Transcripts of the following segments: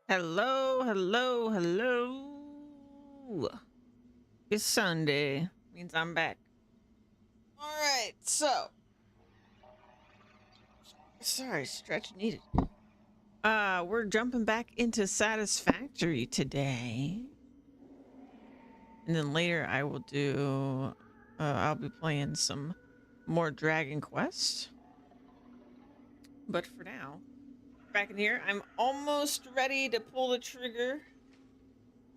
Hello, hello, hello. It's Sunday. Means I'm back. All right, so. Sorry, stretch needed. We're jumping back into Satisfactory today. And then later I will do, I'll be playing some more Dragon Quest. But for now, back in here, I'm almost ready to pull the trigger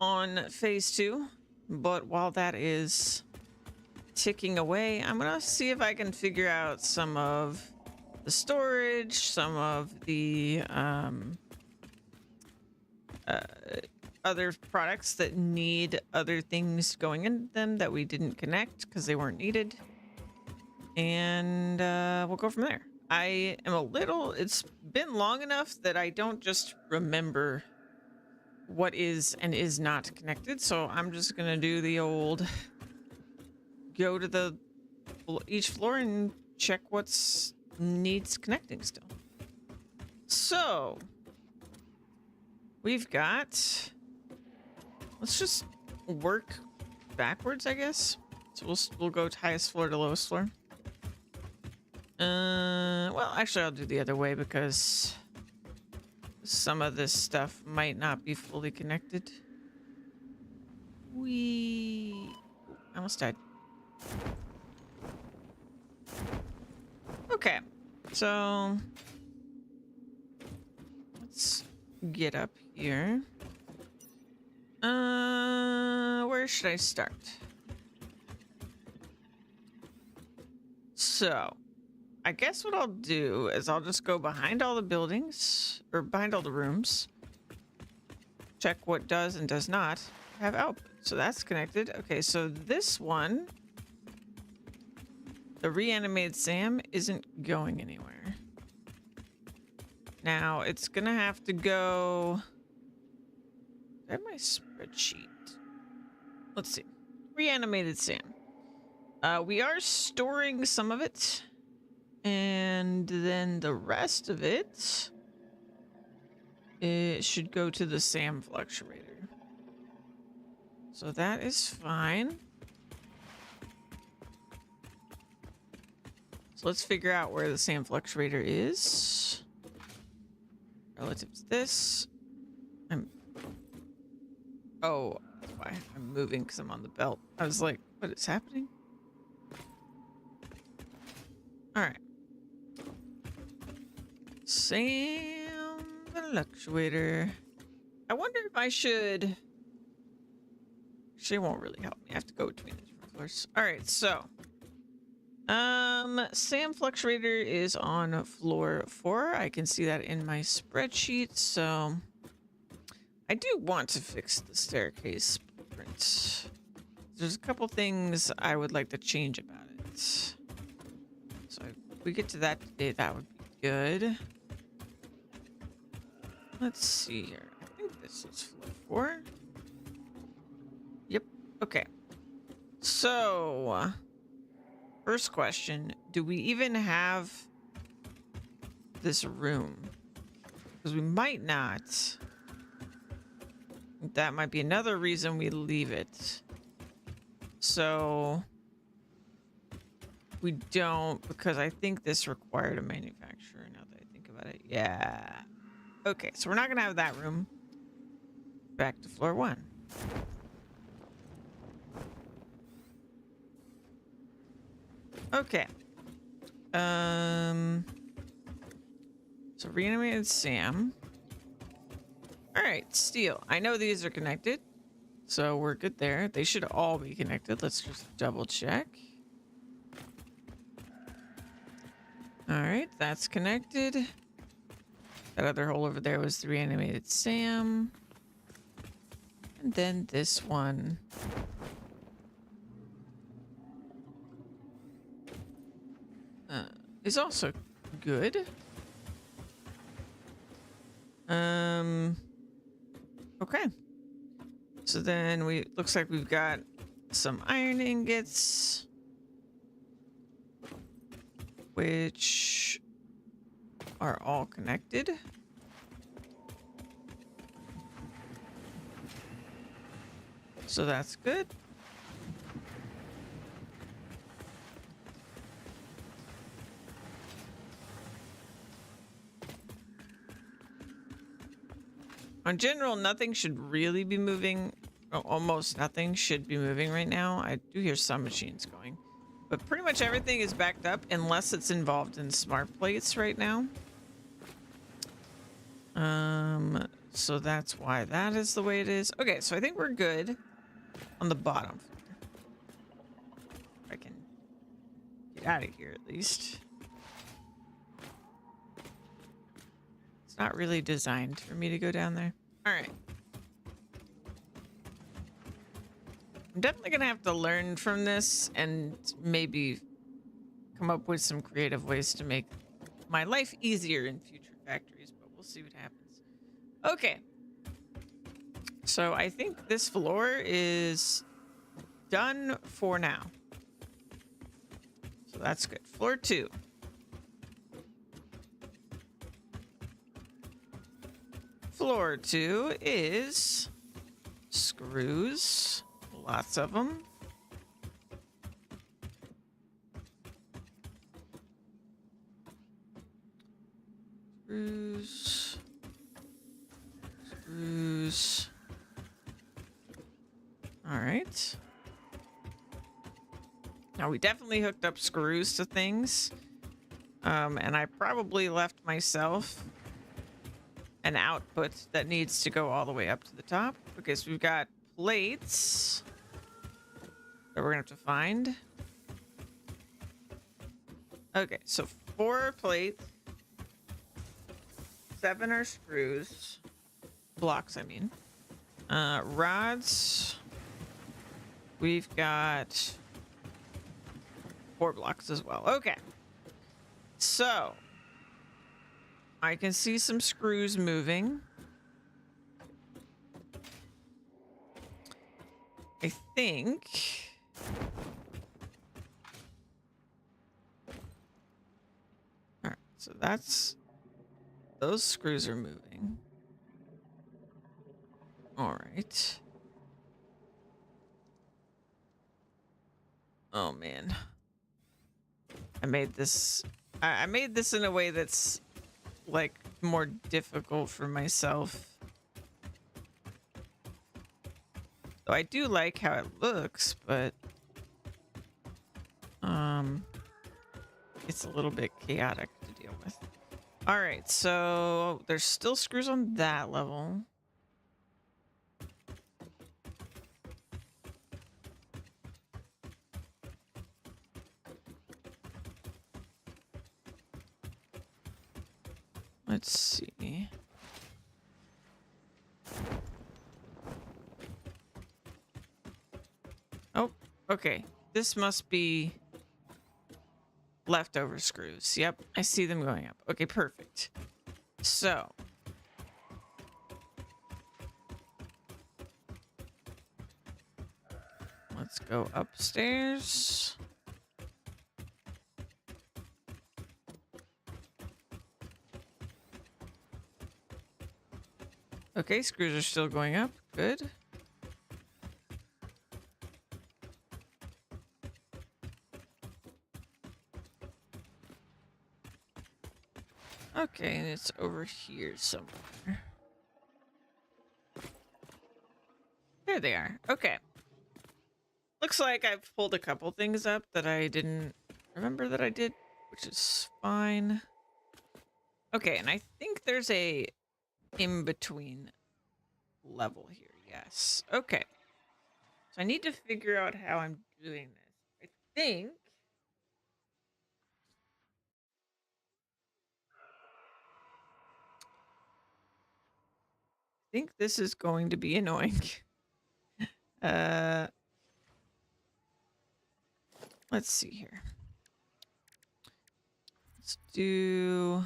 on phase 2. But while that is ticking away, I'm gonna see if I can figure out some of the storage, some of the uh, other products that need other things going in them that we didn't connect because they weren't needed. And we'll go from there. I am a little, it's been long enough that I don't just remember what is and is not connected. So I'm just going to do the old go to the each floor and check what's needs connecting still. So we've got, let's just work backwards, I guess. So we'll go highest floor to lowest floor. Well, actually I'll do the other way because some of this stuff might not be fully connected. I almost died. Okay, so let's get up here. Where should I start? So I guess what I'll do is I'll just go behind all the buildings or behind all the rooms, check what does and does not have output. So that's connected. Okay, so this one, the reanimated Sam, isn't going anywhere. Now it's gonna have to go. Is that my spreadsheet? Let's see. Reanimated Sam. We are storing some of it, and then the rest of it should go to the Sam fluctuator. So that is fine. So let's figure out where the Sam fluctuator is relative to this. Oh, that's why I'm moving, because I'm on the belt. I was like, what is happening? All right. Sam fluctuator. I wonder if I should. She won't really help me. I have to go between the different floors. All right, so Sam fluctuator is on floor 4. I can see that in my spreadsheet. So I do want to fix the staircase blueprint. There's a couple things I would like to change about it. So if we get to that today, that would be good. Let's see here. I think this is floor 4. Yep. Okay. So, first question, do we even have this room? Because we might not. That might be another reason we leave it. So, we don't, because I think this required a manufacturer now that I think about it. Yeah. Okay, so we're not going to have that room. Back to floor 1. Okay. So reanimated Sam. All right, steel. I know these are connected, so we're good there. They should all be connected. Let's just double check. All right, that's connected. That other hole over there was the reanimated Sam. And then this one. Is also good. Okay. So then looks like we've got some iron ingots, which are all connected. So that's good. On general, nothing should really be moving. Almost nothing should be moving right now. I do hear some machines going, but pretty much everything is backed up unless it's involved in smart plates right now. So that's why that is the way it is. Okay, so I think we're good on the bottom floor. If I can get out of here at least. It's not really designed for me to go down there. All right. I'm definitely gonna have to learn from this and maybe come up with some creative ways to make my life easier in future factories, but we'll see what happens. Okay. So I think this floor is done for now. So that's good. Floor 2. Floor 2 is screws. Lots of them. Screws. Screws. All right. Now we definitely hooked up screws to things. And I probably left myself an output that needs to go all the way up to the top because we've got plates that we're gonna have to find. Okay, so 4 plates, 7 are screws, blocks, I mean. Rods, we've got 4 blocks as well. Okay, so I can see some screws moving. I think all right, so those screws are moving. All right. Oh man. I made this in a way that's like more difficult for myself. Though I do like how it looks, but it's a little bit chaotic to deal with. All right, so there's still screws on that level. Let's see. Oh, okay. This must be leftover screws. Yep, I see them going up. Okay, perfect. So let's go upstairs. Okay, screws are still going up. Good. Okay, and it's over here somewhere. There they are. Okay. Looks like I've pulled a couple things up that I didn't remember that I did, which is fine. Okay, and I think there's a in-between level here. Yes. Okay. So I need to figure out how I'm doing this. I think this is going to be annoying. uh let's see here. Let's do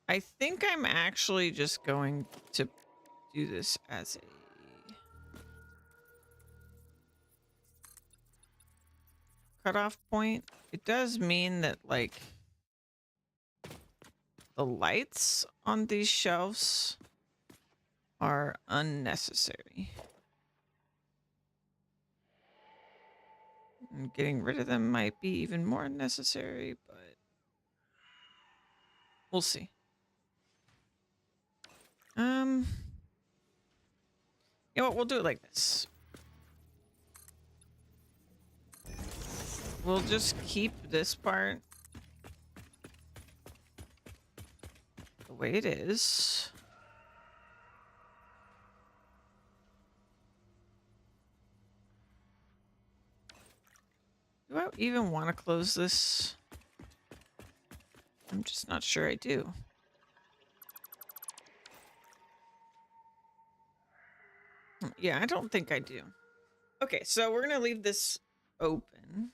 I think I'm actually just going to do this as a cutoff point. It does mean that like the lights on these shelves are unnecessary. And getting rid of them might be even more necessary, but we'll see. You know what? We'll do it like this. We'll just keep this part the way it is. Do I even want to close this? I'm just not sure I do. Yeah, I don't think I do. Okay, so we're gonna leave this open.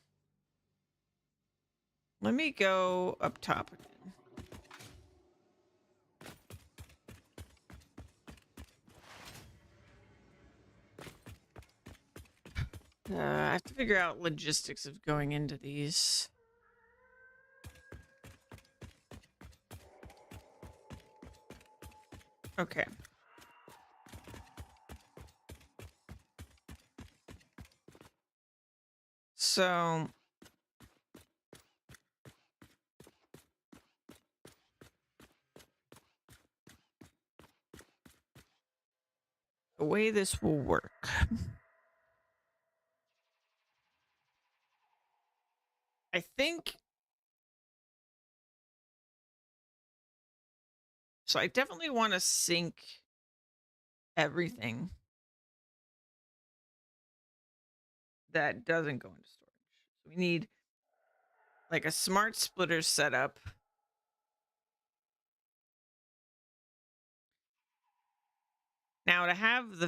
Let me go up top again. I have to figure out logistics of going into these. Okay. So the way this will work. I think so. I definitely want to sync everything that doesn't go into storage. So we need like a smart splitter setup. Now to have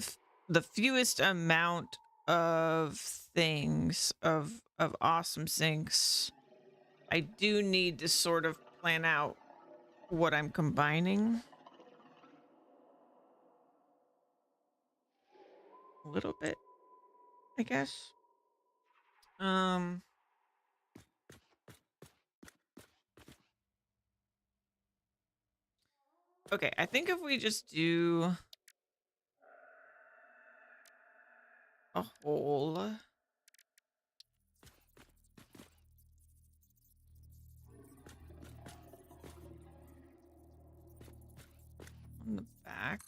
the fewest amount of things of awesome syncs, I do need to sort of plan out what I'm combining a little bit, I guess. Okay, I think if we just do a hole on the back.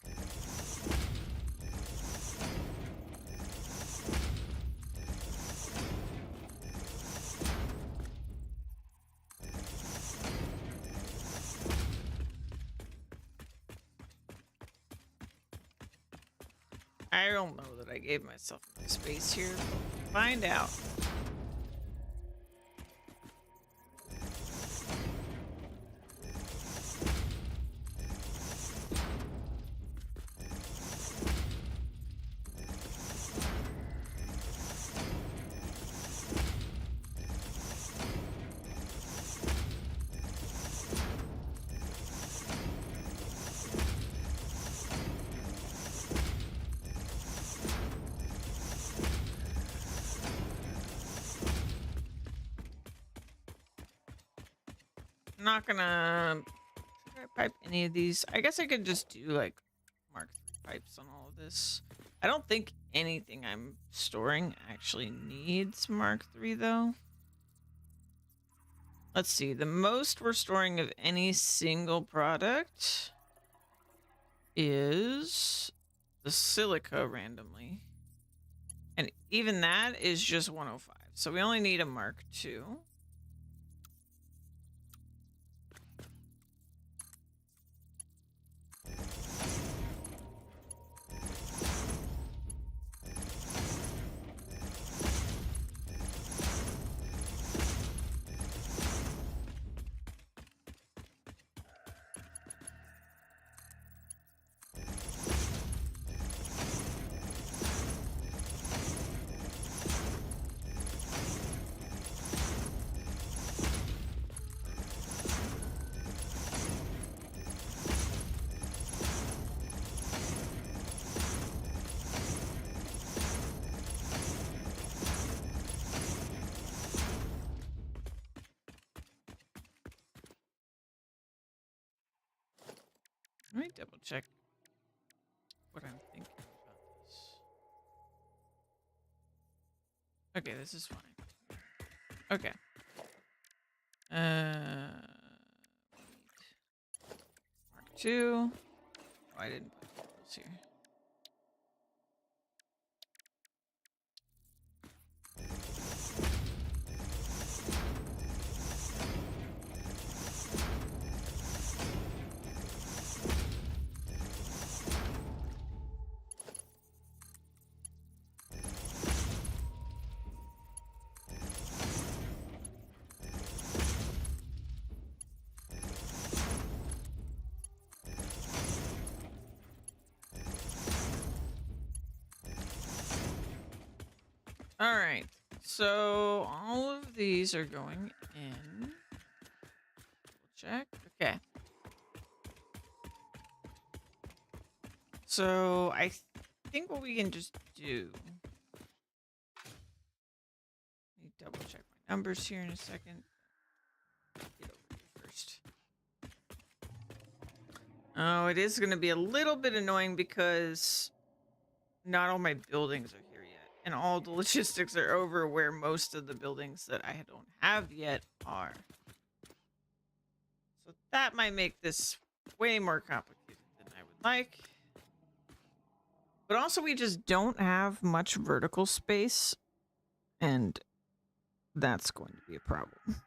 I don't know that I gave myself enough space here. We'll find out. I'm not gonna pipe any of these. I guess I could just do like Mark III pipes on all of this. I don't think anything I'm storing actually needs Mark III though. Let's see. The most we're storing of any single product is the silica randomly. And even that is just 105. So we only need a Mark II. Let me double check what I'm thinking about this. Okay, this is fine. Okay. Mark II. Oh, I didn't put cables here. So all of these are going in. Check. Okay. So I think what we can just do. Let me double check my numbers here in a second. Get over here first. Oh, it is going to be a little bit annoying because not all my buildings are here yet. And all the logistics are over where most of the buildings that I don't have yet are. So that might make this way more complicated than I would like. But also we just don't have much vertical space. And that's going to be a problem.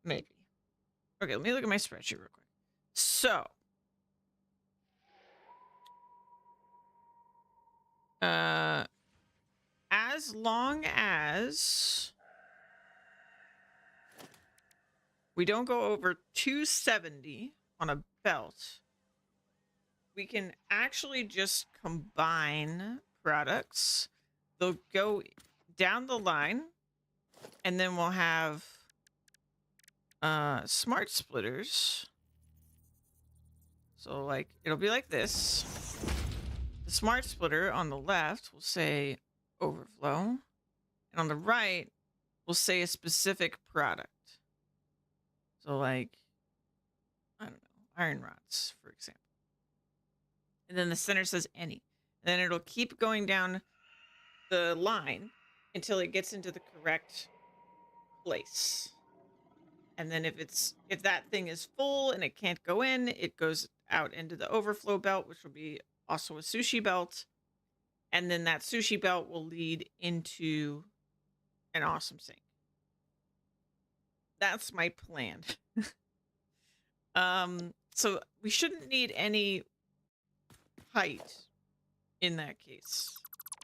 Maybe. Okay, let me look at my spreadsheet real quick. So. As long as we don't go over 270 on a belt, we can actually just combine products. They'll go down the line, and then we'll have smart splitters. So like it'll be like this. The smart splitter on the left will say overflow, and on the right will say a specific product. So like, I don't know, iron rods, for example. And then the center says any. And then it'll keep going down the line until it gets into the correct place. And then if that thing is full and it can't go in, it goes out into the overflow belt, which will be also a sushi belt. And then that sushi belt will lead into an awesome sink. That's my plan. So we shouldn't need any height in that case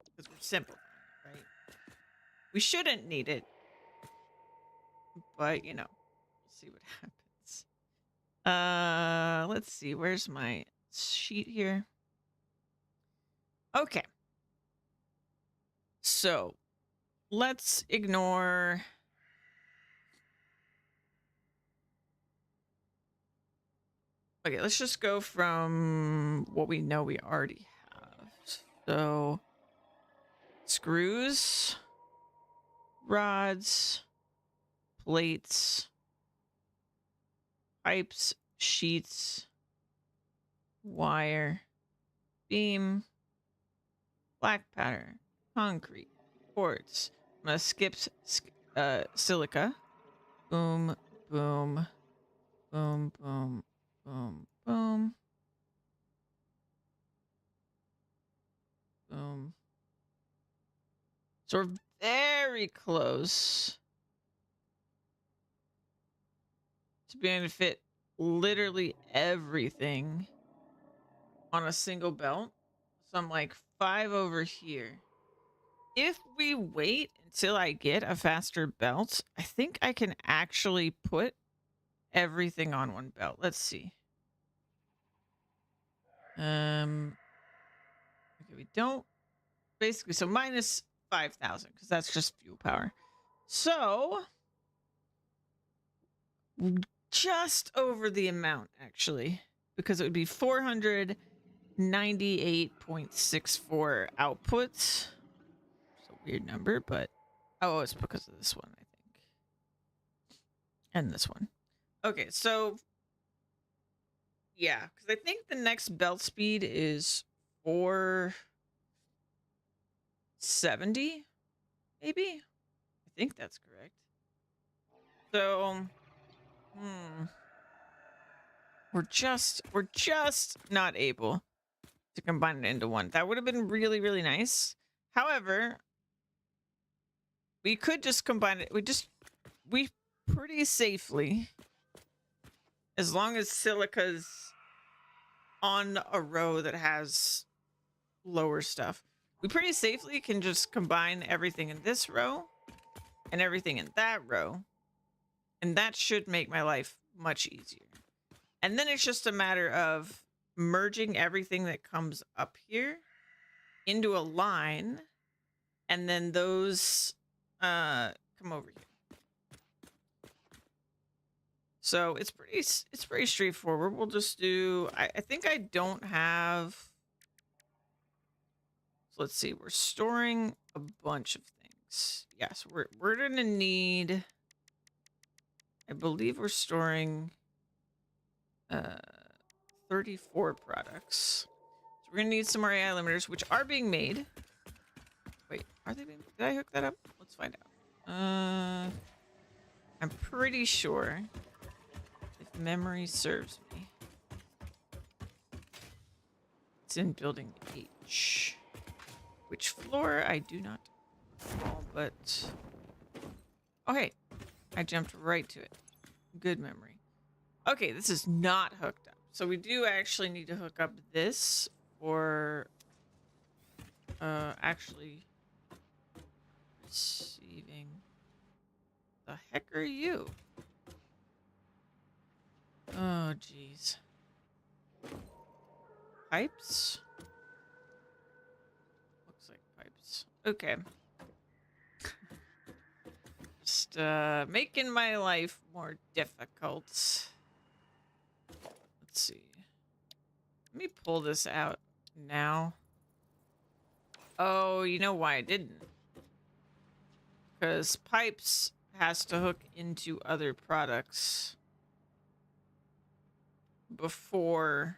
because we're simplifying, right? We shouldn't need it, but you know, we'll see what happens. Let's see, where's my sheet here? Okay. So let's ignore okay, let's just go from what we know we already have. So screws, rods, plates, pipes, sheets, wire, beam, black powder, concrete, quartz. I'm gonna skip silica. Boom, boom, boom, boom, boom, boom, boom. So we're very close to being able to fit literally everything on a single belt. So I'm like 5 over here. If we wait until I get a faster belt, I think I can actually put everything on one belt. Let's see. Okay, we don't basically, so minus 5,000 because that's just fuel power. So just over the amount actually, because it would be 498.64 outputs. It's a weird number, but oh, it's because of this one, I think, and this one. Okay, so yeah, because I think the next belt speed is 470, maybe. I think that's correct. So, we're just not able to combine it into one. That would have been really, really nice. However, we could just combine it. We pretty safely, as long as silica's on a row that has lower stuff, we pretty safely can just combine everything in this row and everything in that row. And that should make my life much easier. And then it's just a matter of merging everything that comes up here into a line and then those come over here. So it's pretty straightforward. We'll just do, I think I don't have, so let's see, we're storing a bunch of things. Yes, we're gonna need, I believe we're storing 34 products. So we're gonna need some more AI limiters, which are being made. Wait, are they being, did I hook that up? Let's find out. I'm pretty sure, if memory serves me, it's in building H. Which floor, I do not recall, but... Oh, hey. I jumped right to it. Good memory. Okay, this is not hooked up. So we do actually need to hook up this for... actually... receiving... The heck are you? Oh, jeez. Pipes? Looks like pipes. Okay. Just making my life more difficult. Let's see. Let me pull this out now. Oh, you know why I didn't? Because pipes has to hook into other products before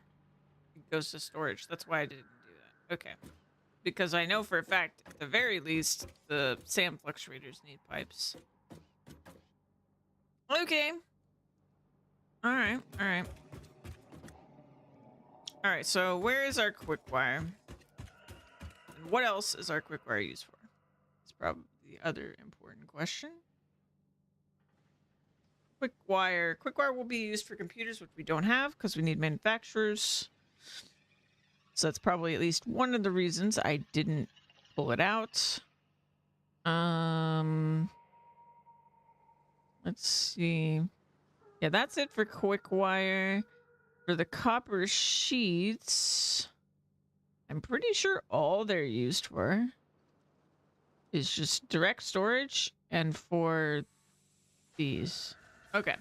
it goes to storage. That's why I didn't do that. Okay. Because I know for a fact, at the very least, the SAM fluctuators need pipes. Okay. Alright, alright. Alright, so where is our quick wire? And what else is our quick wire used for? It's probably the other important question. Quick wire. Quick wire will be used for computers, which we don't have because we need manufacturers. So that's probably at least one of the reasons I didn't pull it out. Let's see. Yeah, that's it for quick wire. For the copper sheets, I'm pretty sure all they're used for is just direct storage and for these. Okay.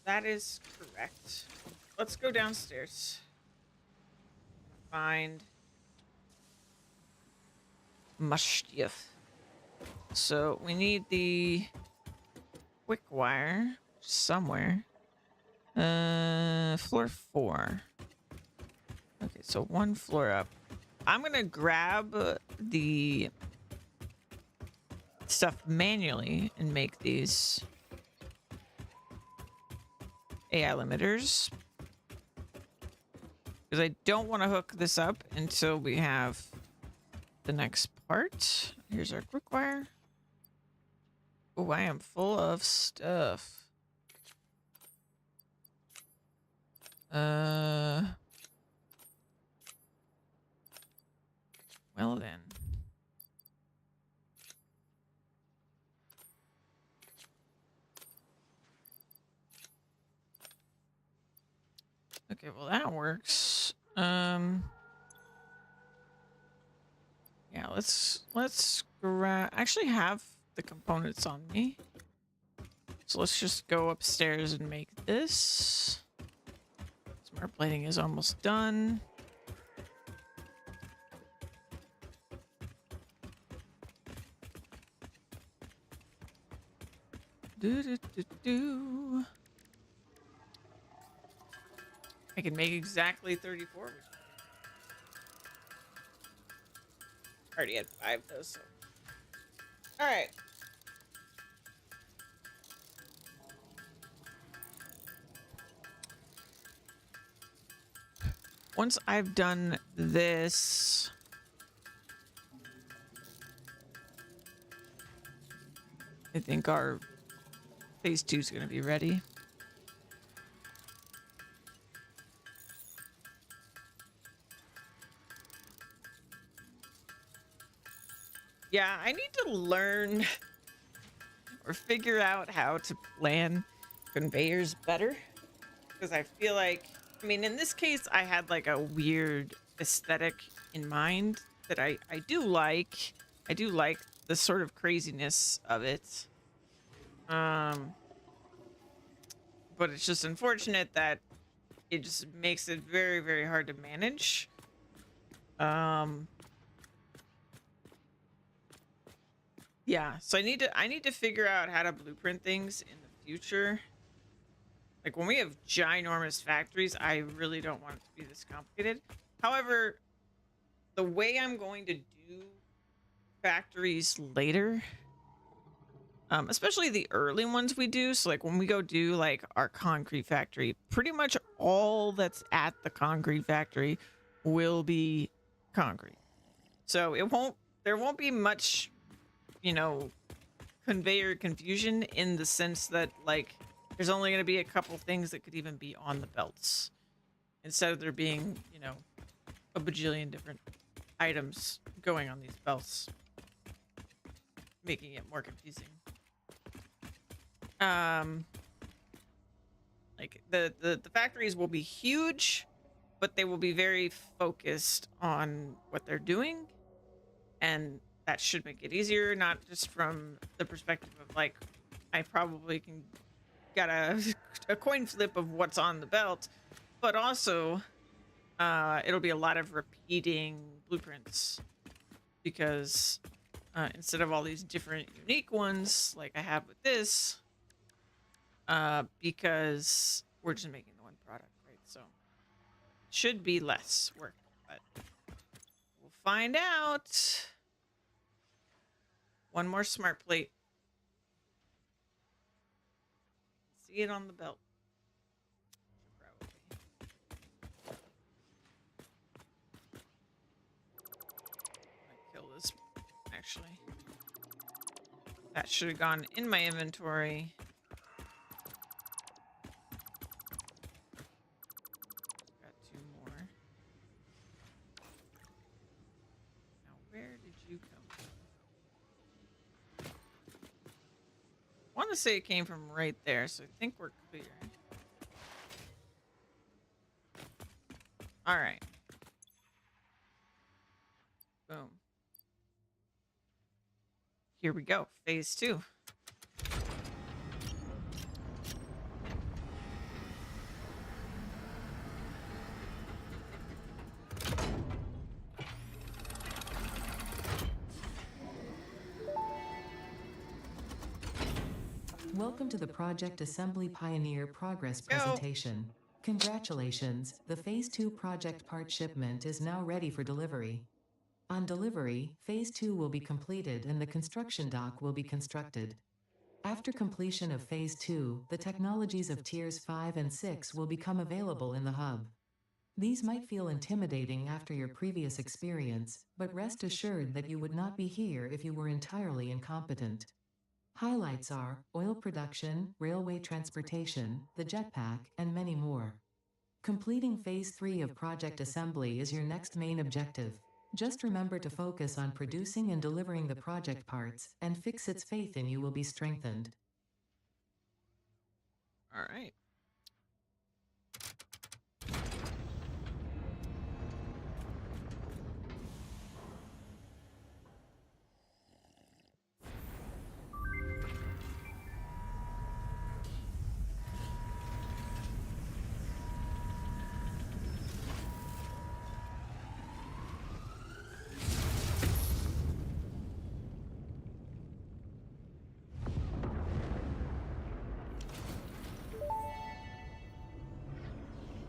That is correct. Let's go downstairs. Find mushtiff. So we need the quick wire somewhere. Floor 4. Okay, so one floor up. I'm gonna grab the stuff manually and make these AI limiters. Because I don't want to hook this up until we have the next part. Here's our quick wire. Oh, I am full of stuff. Well then. Okay, well that works. Yeah, let's grab, I actually have the components on me. So let's just go upstairs and make this. Smart plating is almost done. Do. I can make exactly 34. Already had 5 though, so. Alright. Once I've done this, I think our phase 2 is going to be ready. Yeah, I need to learn or figure out how to plan conveyors better. Because I feel like, I mean, in this case, I had like a weird aesthetic in mind that I do like. I do like the sort of craziness of it. But it's just unfortunate that it just makes it very, very hard to manage. Yeah, so I need to figure out how to blueprint things in the future. Like when we have ginormous factories, I really don't want it to be this complicated. However, the way I'm going to do factories later, especially the early ones we do, so like when we go do like our concrete factory, pretty much all that's at the concrete factory will be concrete. So there won't be much, you know, conveyor confusion in the sense that like there's only going to be a couple things that could even be on the belts instead of there being, you know, a bajillion different items going on these belts, making it more confusing. Like the factories will be huge, but they will be very focused on what they're doing, and that should make it easier, not just from the perspective of like I probably can get a coin flip of what's on the belt, but also it'll be a lot of repeating blueprints because instead of all these different unique ones like I have with this, because we're just making the one product, right? So should be less work, but we'll find out. One more smart plate. See it on the belt. Might kill this, actually. That should have gone in my inventory. Got two more. Now, where did you come from? I want to say it came from right there, so I think we're clear. All right. Boom. Here we go. Phase 2. Welcome to the Project Assembly Pioneer Progress presentation. Congratulations, the Phase 2 project part shipment is now ready for delivery. On delivery, Phase 2 will be completed and the construction dock will be constructed. After completion of Phase 2, the technologies of Tiers 5 and 6 will become available in the hub. These might feel intimidating after your previous experience, but rest assured that you would not be here if you were entirely incompetent. Highlights are oil production, railway transportation, the jetpack, and many more. Completing Phase 3 of Project Assembly is your next main objective. Just remember to focus on producing and delivering the project parts, and Fixit's faith in you will be strengthened. All right.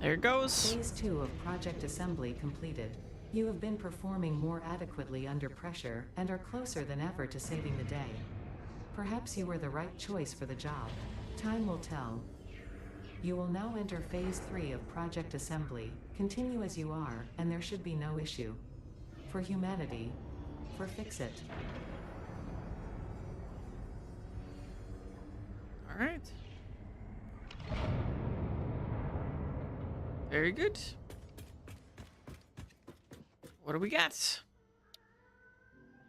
There it goes. Phase 2 of Project Assembly completed. You have been performing more adequately under pressure and are closer than ever to saving the day. Perhaps you were the right choice for the job. Time will tell. You will now enter Phase 3 of Project Assembly. Continue as you are, and there should be no issue. For humanity. For Fixit. All right. Very good. What do we got?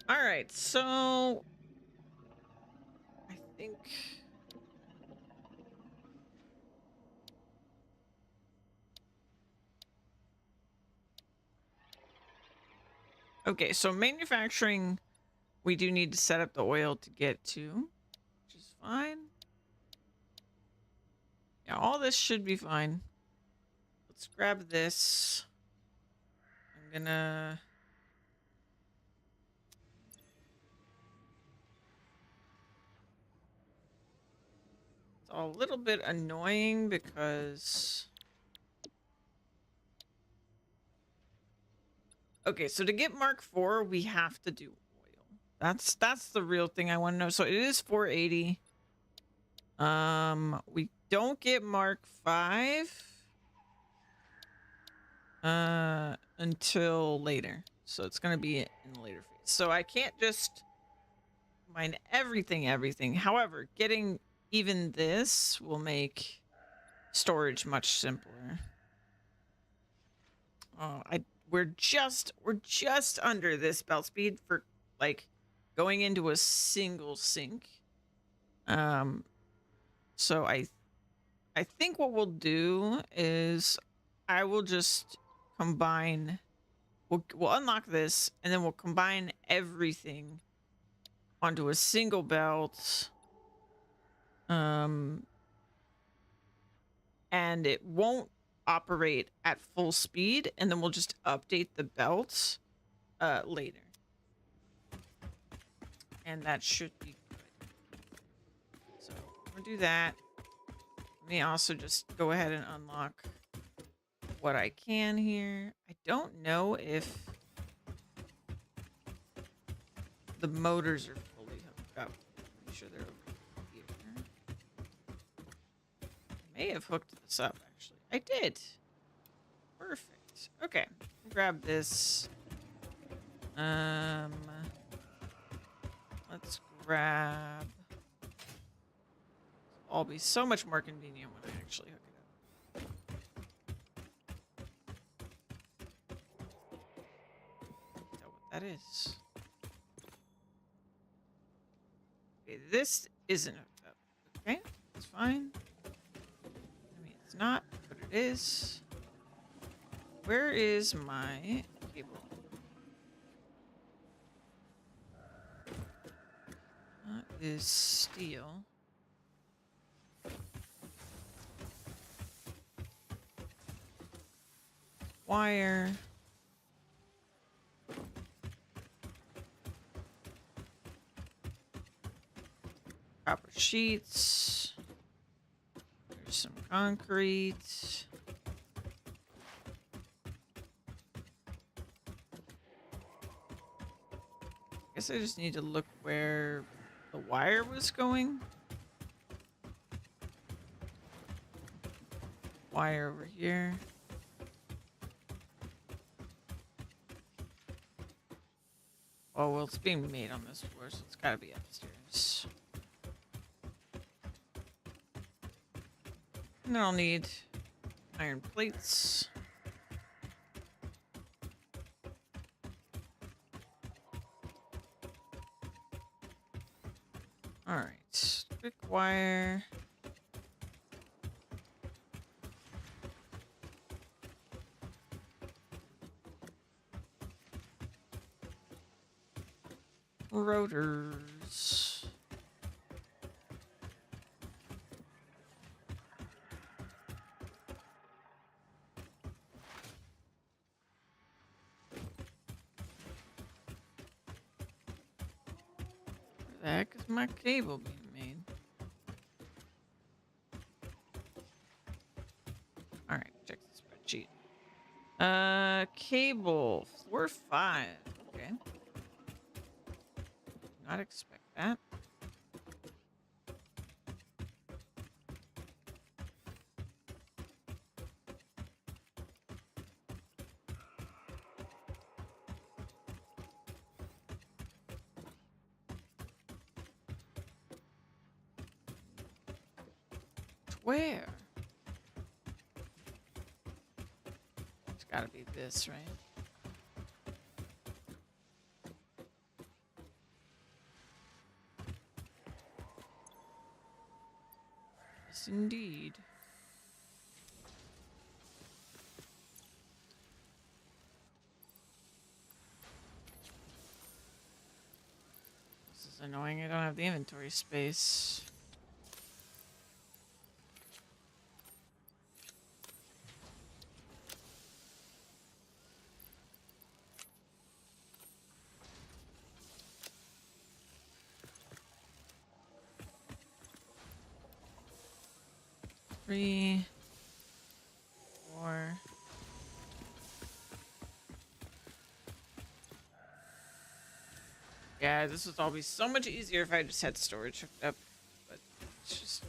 All right, so I think Okay, so manufacturing, we do need to set up the oil to get to, which is fine. Yeah, all this should be fine. Let's grab this. I'm gonna... It's a little bit annoying because... Okay, so to get Mark IV, we have to do oil. That's the real thing I want to know. So it is 480. We don't get Mark V until later. So it's gonna be in the later phase. So I can't just mine everything. However, getting even this will make storage much simpler. Oh, we're just under this belt speed for like going into a single sink. So I think what we'll do is I will just combine. We'll unlock this and then we'll combine everything onto a single belt. And it won't operate at full speed, and then we'll just update the belts later. And that should be good. So we'll do that. Let me also just go ahead and unlock what I can here. I don't know if the motors are fully hooked up. Pretty sure they're over here. I may have hooked this up, actually. I did. Perfect. Okay. Grab this. Let's grab... It'll all be so much more convenient when I actually hook it up. Is that what that is? Okay, this isn't hooked up. Okay, that's fine. I mean, it's not, but it is. Where is my cable? That is steel. Wire. Copper sheets. There's some concrete. I guess I just need to look where the wire was going. Wire over here. Oh, well, it's being made on this floor, so it's gotta be upstairs. And then I'll need iron plates. Alright, quick wire. Rotors. Where the heck is my cable being made? Alright, check the spreadsheet. Cable. Floor 5. Okay. Not expect that. Where? It's gotta be this, right? Yes, indeed. annoying. I don't have the inventory space. Three, 4. Yeah, this would all be so much easier if I just had storage hooked up, but it's just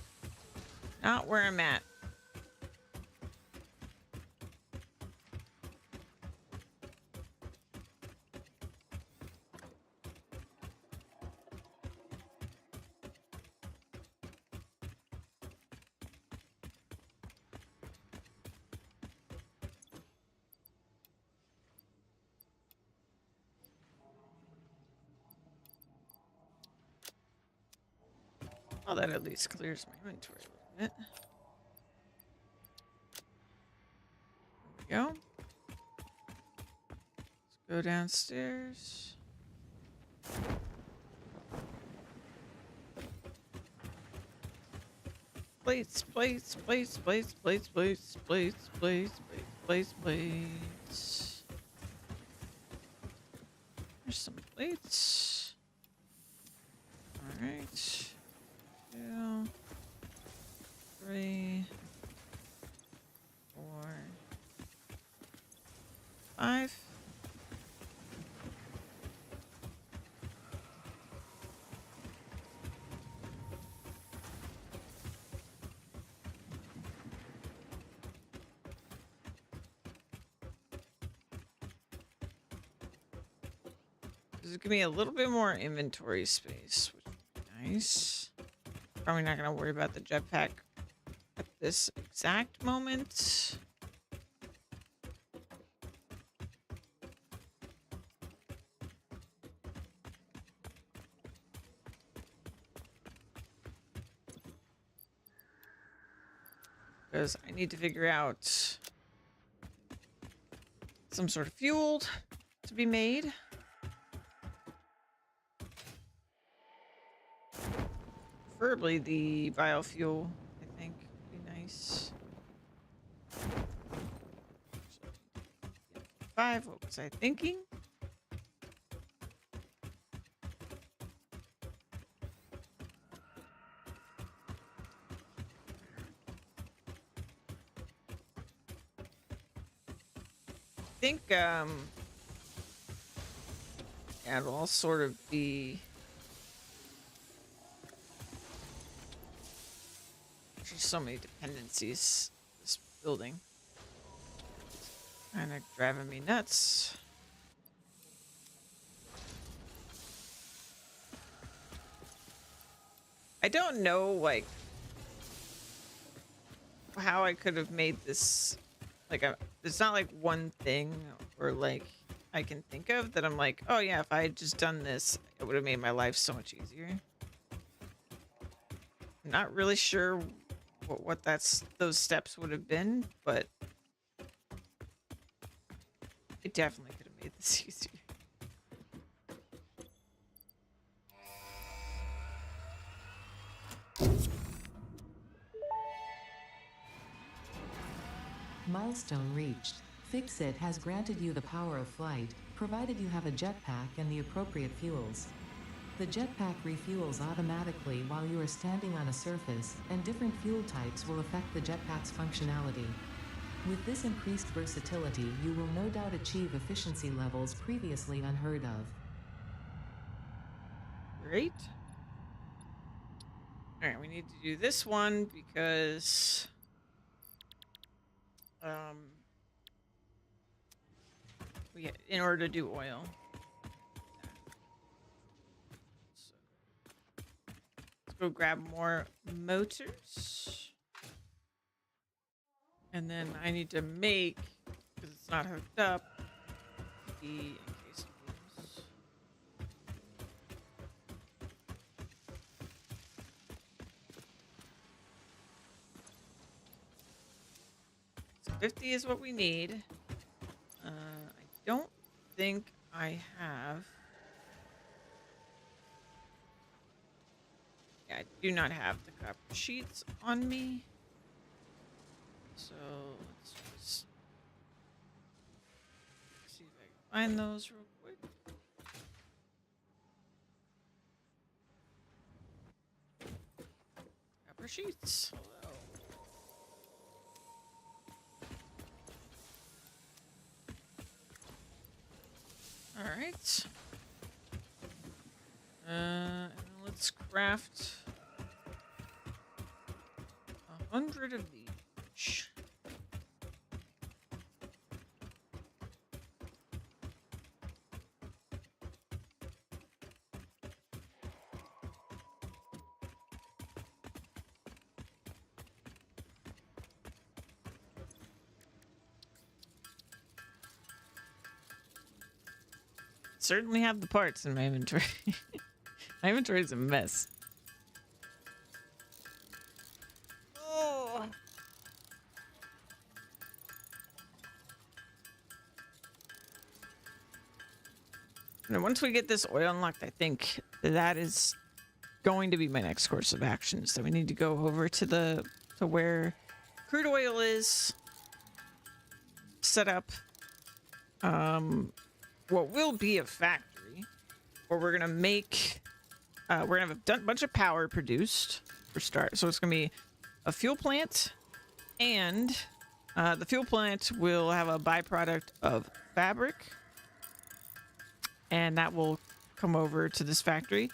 not where I'm at. Well, that at least clears my inventory a little bit. There we go. Let's go downstairs. Plates, plates, plates, plates, plates, plates, plates, plates, plates, plates. There's some plates. All right. 2, 3, 4, 5. This will give me a little bit more inventory space, which would be nice. Probably not going to worry about the jetpack at this exact moment. Because I need to figure out some sort of fuel to be made. Preferably the biofuel, I think, would be nice. 5, what was I thinking? I think, yeah, it'll all sort of be... There's so many dependencies, this building. Kind of driving me nuts. I don't know, like, how I could have made this, like, it's not like one thing or like I can think of that I'm like, oh yeah, if I had just done this, it would have made my life so much easier. I'm not really sure what those steps would have been, but it definitely could have made this easier. Milestone reached. Fixit has granted you the power of flight, provided you have a jetpack and the appropriate fuels. The jetpack refuels automatically while you are standing on a surface, and different fuel types will affect the jetpack's functionality. With this increased versatility, you will no doubt achieve efficiency levels previously unheard of. Great. All right, we need to do this one because in order to do oil. So, let's go grab more motors. And then I need to make, because it's not hooked up, the encased rooms. So 50 is what we need. I don't think I have do not have the copper sheets on me. So let's just see if I can find those real quick. Copper sheets. Hello. All right. And let's craft 100 of each. Certainly have the parts in my inventory. My inventory is a mess. Oh. And once we get this oil unlocked, I think that is going to be my next course of action. So we need to go over to where crude oil is, set up what will be a factory where we're gonna make we're gonna have a bunch of power produced for start. So it's gonna be a fuel plant, and the fuel plant will have a byproduct of fabric, and that will come over to this factory.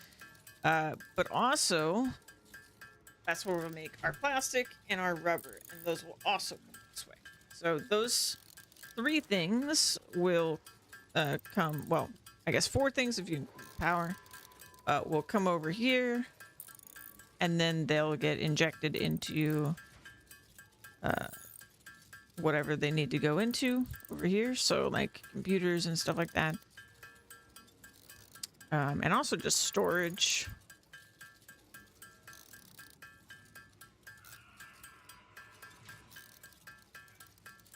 But also, that's where we'll make our plastic and our rubber, and those will also come this way. So those 3 things will come, well, I guess 4 things if you include power, will come over here, and then they'll get injected into whatever they need to go into over here. So like computers and stuff like that. And also just storage.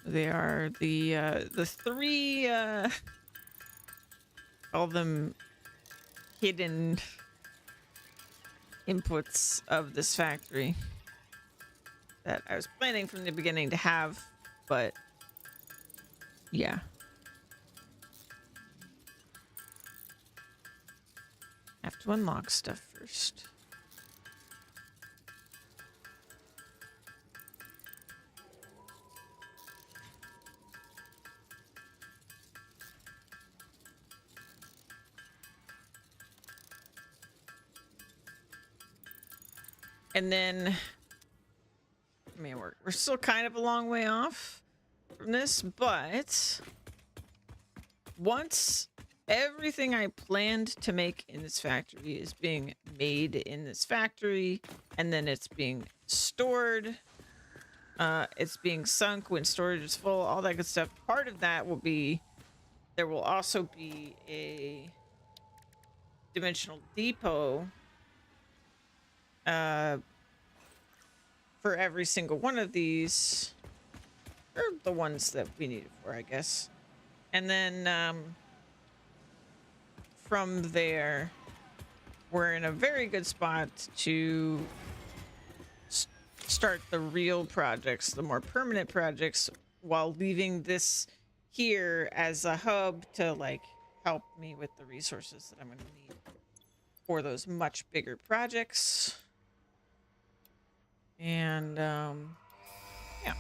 They are the 3 all them hidden inputs of this factory that I was planning from the beginning to have, but yeah. Have to unlock stuff first. And then, I mean, we're still kind of a long way off from this, but once everything I planned to make in this factory is being made in this factory, and then it's being stored, it's being sunk when storage is full, all that good stuff. Part of that will be, there will also be a dimensional depot for every single one of these, or the ones that we need it for, I guess. And then from there, we're in a very good spot to start the real projects, the more permanent projects, while leaving this here as a hub to like help me with the resources that I'm going to need for those much bigger projects. And yeah.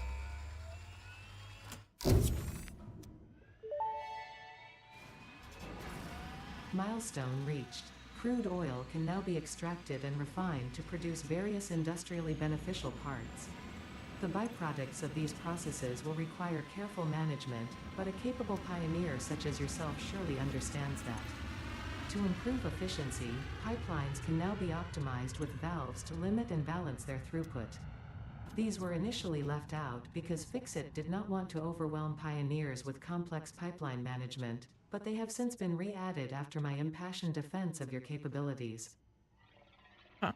Milestone reached. Crude oil can now be extracted and refined to produce various industrially beneficial parts. The byproducts of these processes will require careful management, but a capable pioneer such as yourself surely understands that. To improve efficiency, pipelines can now be optimized with valves to limit and balance their throughput. These were initially left out because Fixit did not want to overwhelm pioneers with complex pipeline management, but they have since been re-added after my impassioned defense of your capabilities. Huh.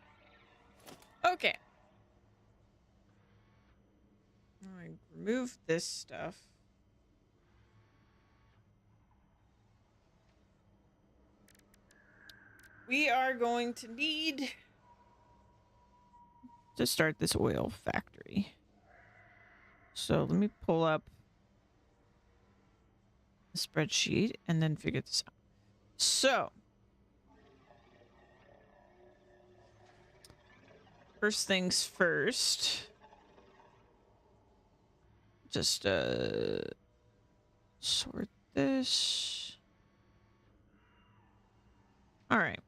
Okay. I remove this stuff. We are going to need to start this oil factory. So let me pull up the spreadsheet and then figure this out. So first things first, just sort this. All right.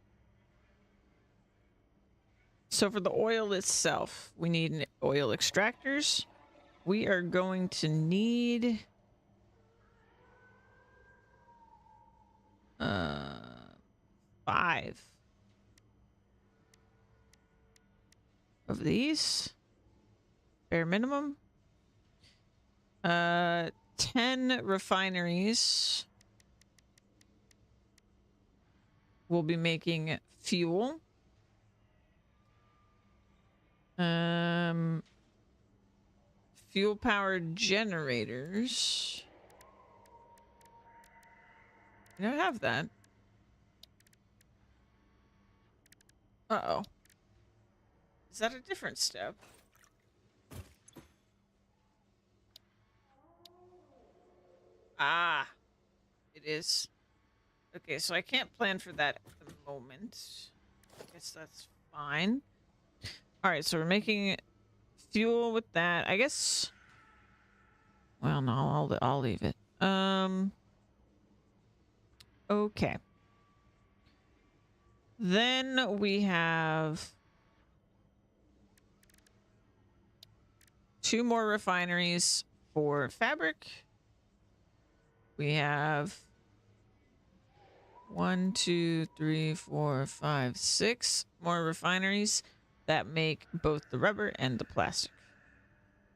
So for the oil itself, we need oil extractors. We are going to need 5 of these, bare minimum. 10 refineries will be making fuel. Fuel powered generators. I don't have that. Uh-oh. Is that a different step? Ah, it is. Okay, so I can't plan for that at the moment. I guess that's fine. All right, so we're making fuel with that. I guess. Well, no, I'll leave it. Okay. Then we have 2 more refineries for fabric. We have 1, 2, 3, 4, 5, 6 more refineries that make both the rubber and the plastic.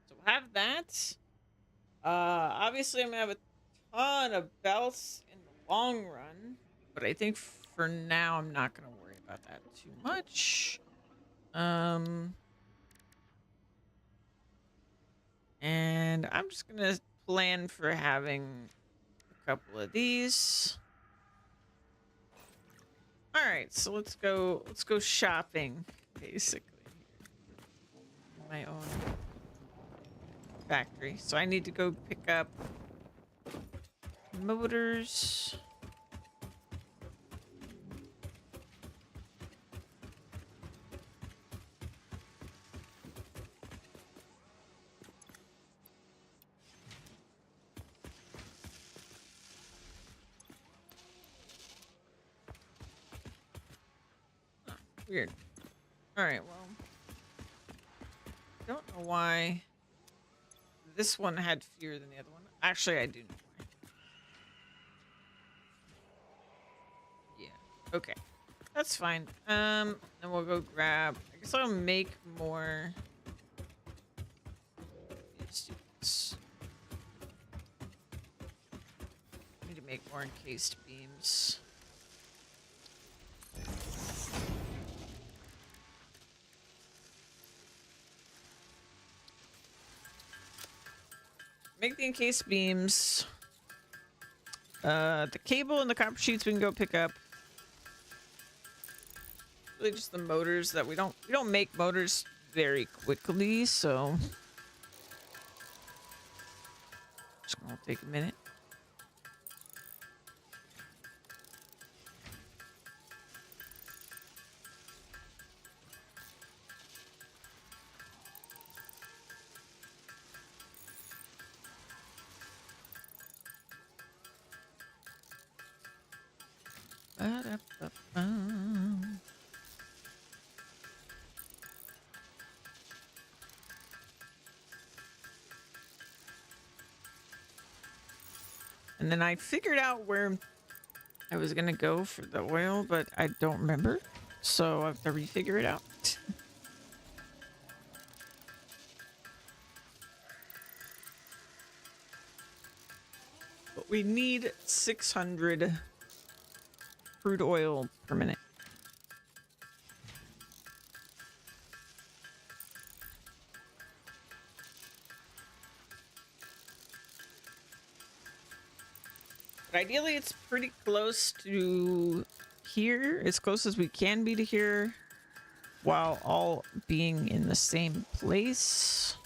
So we'll have that. Obviously I'm gonna have a ton of belts in the long run, but I think for now I'm not gonna worry about that too much. And I'm just gonna plan for having a couple of these. All right, so let's go shopping, basically. My own factory. So I need to go pick up motors. Oh, weird. All right, well, I don't know why this one had fewer than the other one. Actually, I do know why. Yeah. Okay. That's fine. Then we'll go grab. I guess I'll make more. Need to make more encased beams. Make the encased beams. The cable and the copper sheets we can go pick up. Really just the motors that we don't make motors very quickly, so it's gonna take a minute. Ba-da-ba-bum. And then I figured out where I was gonna go for the oil, but I don't remember. So I have to refigure it out. But we need 600 crude oil per minute. But ideally, it's pretty close to here, as close as we can be to here. while all being in the same place.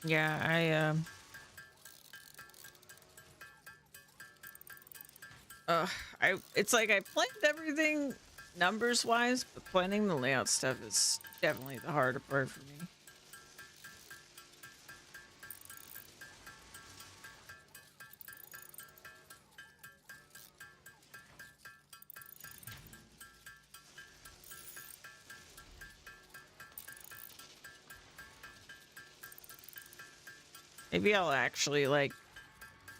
Yeah, it's like I planned everything numbers wise, but planning the layout stuff is definitely the harder part for me. Maybe I'll actually like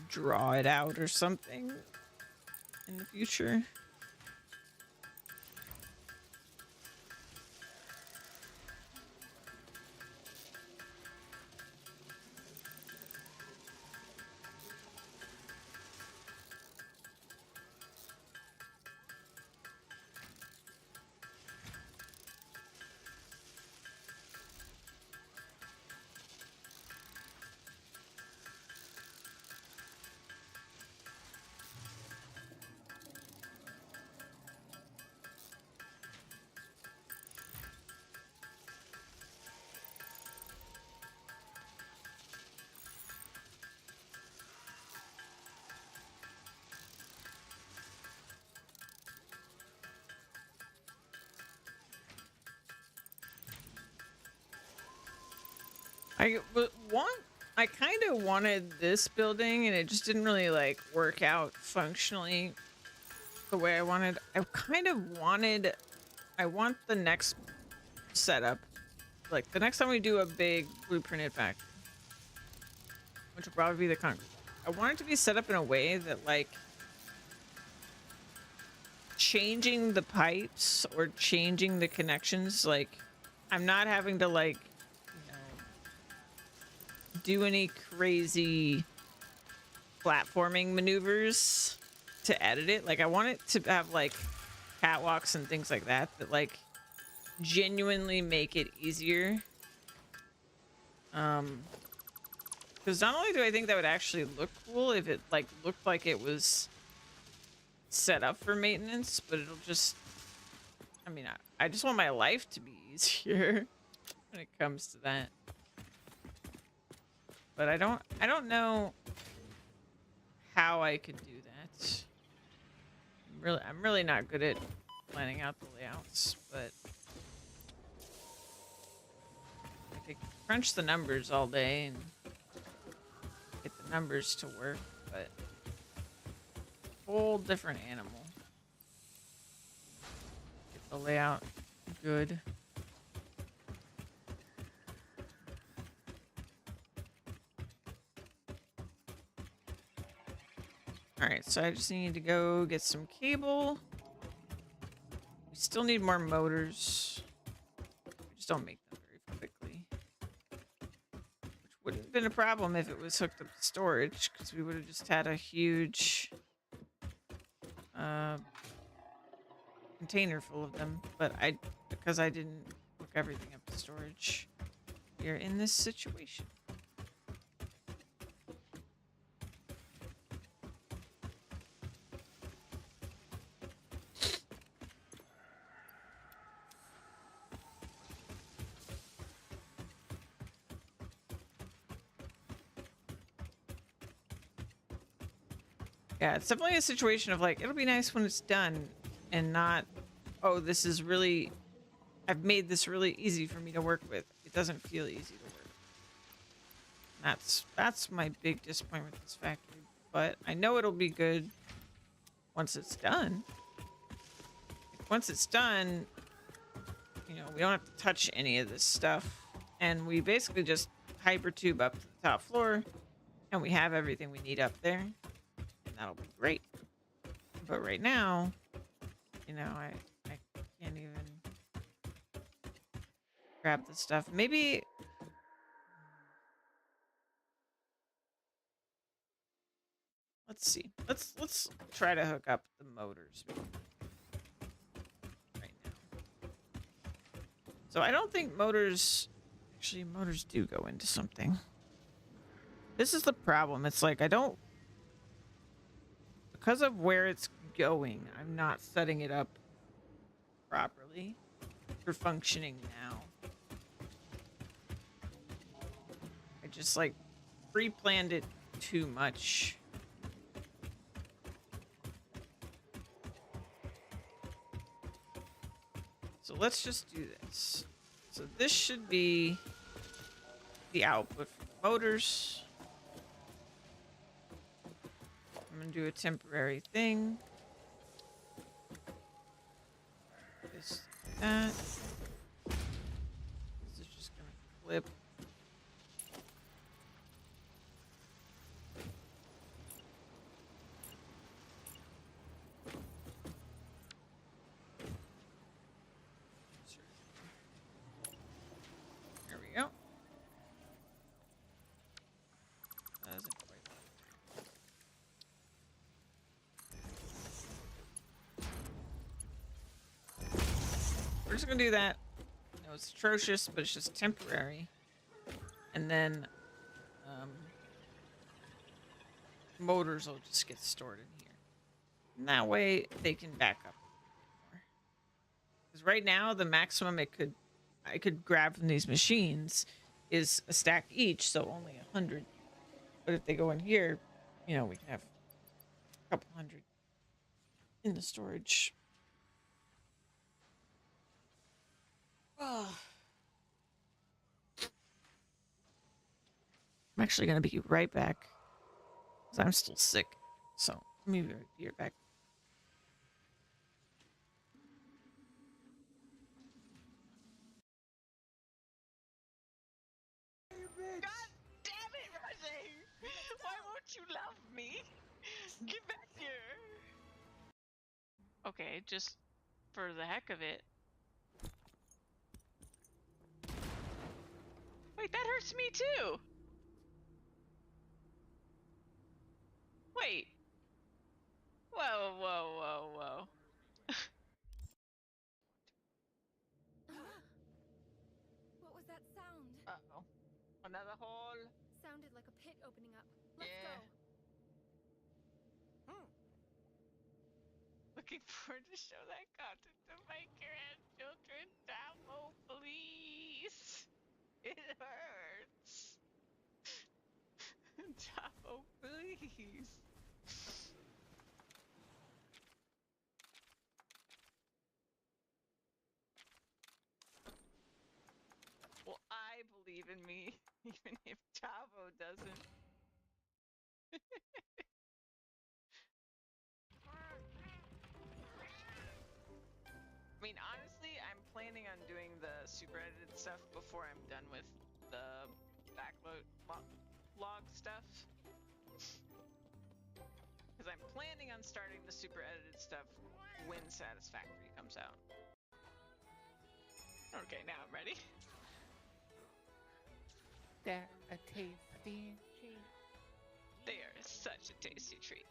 draw it out or something in the future. I kind of wanted this building and it just didn't really like work out functionally the way I wanted. I want the next setup, like the next time we do a big blueprinted factory, which will probably be the concrete. I want it to be set up in a way that like changing the pipes or changing the connections, like I'm not having to like do any crazy platforming maneuvers to edit it. Like I want it to have like catwalks and things like that that like genuinely make it easier. Because not only do I think that would actually look cool if it like looked like it was set up for maintenance, but it'll just, I mean, I just want my life to be easier when it comes to that. But I don't know how I could do that. I'm really not good at planning out the layouts, but I could crunch the numbers all day and get the numbers to work, but whole different animal. Get the layout good. Alright, so I just need to go get some cable. We still need more motors. We just don't make them very quickly. Which wouldn't have been a problem if it was hooked up to storage, because we would have just had a huge container full of them. But because I didn't hook everything up to storage, we are in this situation. Yeah, it's definitely a situation of like, it'll be nice when it's done and not, oh, this is really, I've made this really easy for me to work with. It doesn't feel easy to work. That's my big disappointment with this factory. But I know it'll be good once it's done. Once it's done, you know, we don't have to touch any of this stuff. And we basically just hypertube up to the top floor and we have everything we need up there. That'll be great. But right now, you know, I can't even grab the stuff. Maybe let's see. Let's try to hook up the motors right now. So I don't think motors do go into something. This is the problem. It's like because of where it's going, I'm not setting it up properly for functioning now. I just like pre-planned it too much. So let's just do this. So this should be the output for the motors. I'm gonna do a temporary thing. Just like that. This is just gonna flip. There we go. That isn't quite. We're just gonna do that. I know it's atrocious, but it's just temporary. And then motors will just get stored in here. And that way they can back up more. Because right now the maximum I could grab from these machines is a stack each, so only 100. But if they go in here, you know, we can have a couple hundred in the storage. Oh. I'm actually going to be right back because I'm still sick. So let me be right back. God damn it, Roger! Why won't you love me? Get back here! Okay, just for the heck of it. Wait, that hurts me too! Wait. Whoa, whoa, whoa, whoa. What was that sound? Uh-oh. Another hole? Sounded like a pit opening up. Let's Yeah. go. Looking forward to show that content to my grandchildren. Damo, please. It hurts. Damo, please. Well, I believe in me, even if Chavo doesn't. I mean, honestly, I'm planning on doing the super edited stuff before I'm done with the backlog log stuff. Because I'm planning on starting the super edited stuff when Satisfactory comes out. Okay, now I'm ready. They're a tasty treat. They are such a tasty treat.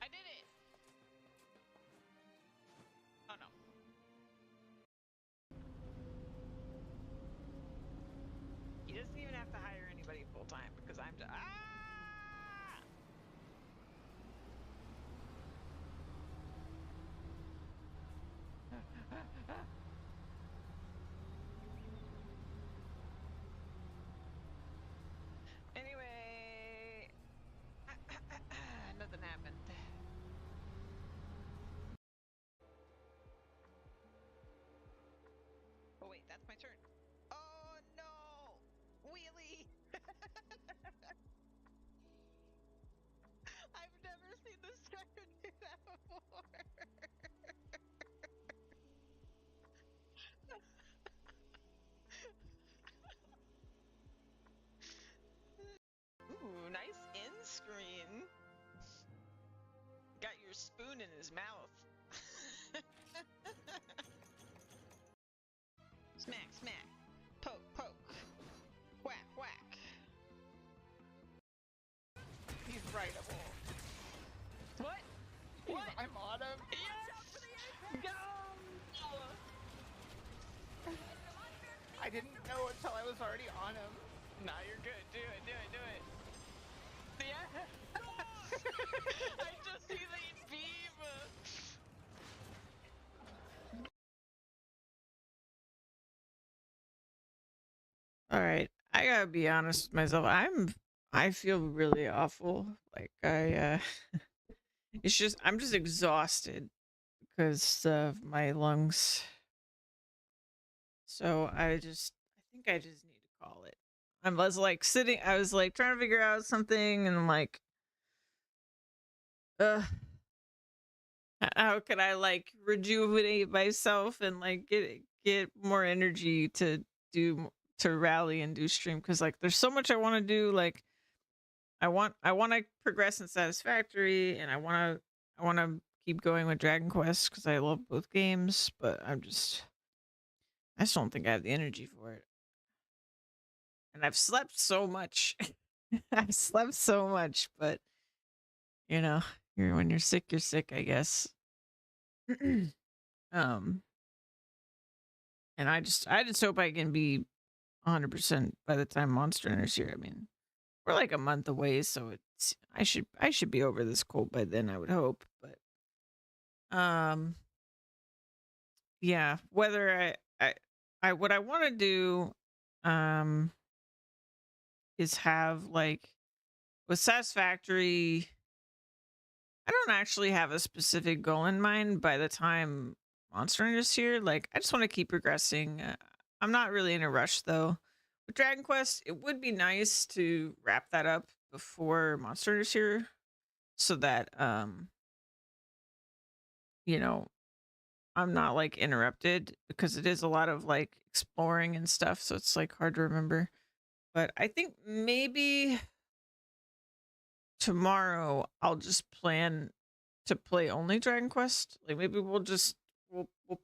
I did it! Oh no. He doesn't even have to hire anybody full time because I'm just. Ah! Anyway, nothing happened. Oh wait, that's my turn. Oh no! Wheelie! I've never seen this sucker do that before. Ooh, nice end screen. Got your spoon in his mouth. Smack, smack. Poke, poke. Whack, whack. He's writable. What? What? I'm on him. Yes! Go! I didn't know until I was already on him. Nah, you're good. Do it, do it, do it. Yeah. I just see the beam. All right, I gotta be honest with myself. I feel really awful. Like it's just I'm just exhausted because of my lungs. So I think I just need to call it. I was like sitting, I was like trying to figure out something, and I'm like, how could I like rejuvenate myself and like get more energy to rally and do stream? Because like there's so much I want to do. Like I want to progress in Satisfactory, and I want to keep going with Dragon Quest because I love both games, but I just don't think I have the energy for it. And I've slept so much. I've slept so much, but you know, when you're sick, I guess. And I just hope I can be 100% by the time Monster Hunter's here. I mean, we're like a month away, so I should be over this cold by then, I would hope. But yeah, whether I what I want to do is have like with Satisfactory, I don't actually have a specific goal in mind by the time Monster Hunter's here. Like, I just want to keep progressing. I'm not really in a rush though. With Dragon Quest, it would be nice to wrap that up before Monster Hunter's here, so that you know, I'm not like interrupted, because it is a lot of like exploring and stuff, so it's like hard to remember. But I think maybe tomorrow I'll just plan to play only Dragon Quest. Like maybe we'll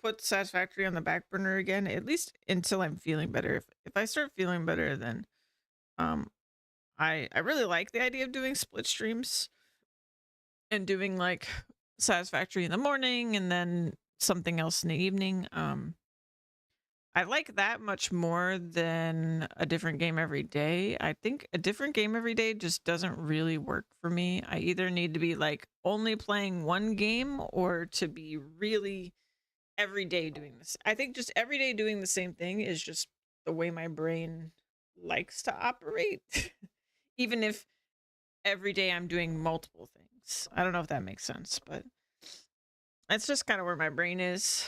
put Satisfactory on the back burner again, at least until I'm feeling better. If I start feeling better, then I really like the idea of doing split streams and doing like Satisfactory in the morning and then something else in the evening. I like that much more than a different game every day. I think a different game every day just doesn't really work for me. I either need to be like only playing one game or to be really every day doing this. I think just every day doing the same thing is just the way my brain likes to operate. Even if every day I'm doing multiple things. I don't know if that makes sense, but that's just kind of where my brain is.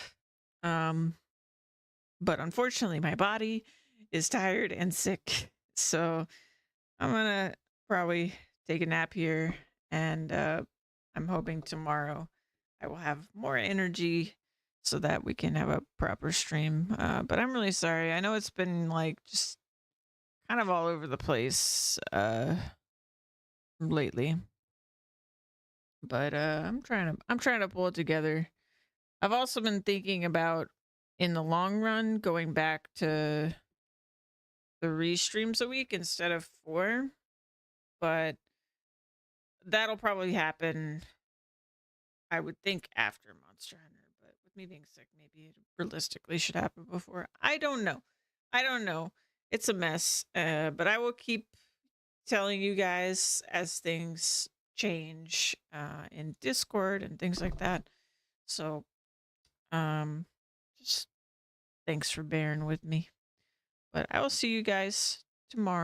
But unfortunately, my body is tired and sick. So I'm gonna probably take a nap here, and I'm hoping tomorrow I will have more energy so that we can have a proper stream. But I'm really sorry. I know it's been like just kind of all over the place lately. But I'm trying to pull it together. I've also been thinking about, in the long run, going back to 3 streams a week instead of 4. But that'll probably happen, I would think, after Monster Hunter. But with me being sick, maybe it realistically should happen before. I don't know. It's a mess. But I will keep telling you guys as things change in Discord and things like that. So just thanks for bearing with me. But I will see you guys tomorrow.